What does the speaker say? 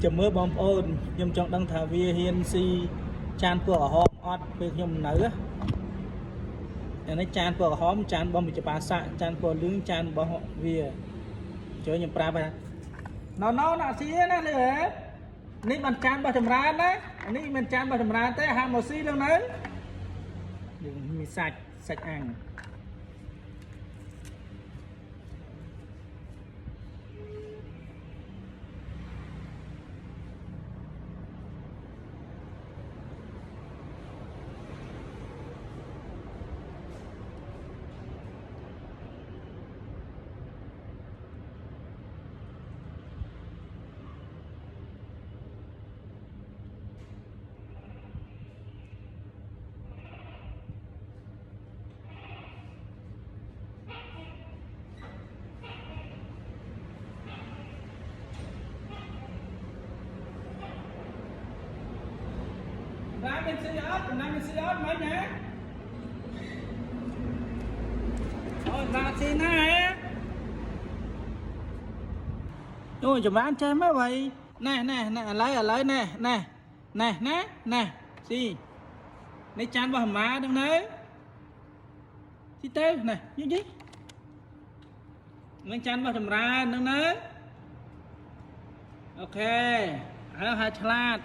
chấm mưa bom ôn nhầm trong đăng thả vía hiên si chan của hòm ọt về nhầm nở này chan của hòm chan bom bị chụp xạ chan của lưỡng chan bom họ vía chơi nhầm pra vậy nó nạ xí nè lẽ ní mình chan bao chấm ra đấy ní mình chan bao chấm ra tới ham một xí luôn đấy đừng sạch sạch ăn ra mình sẽ ớt mấy nhé rồi ra xin này ôi chụp ăn chơi mấy vậy nè lấy nè gì lấy chán vào má đừng đấy gì tê này như gì lấy chán vào thầm ra đừng đấy ok ở hai chlat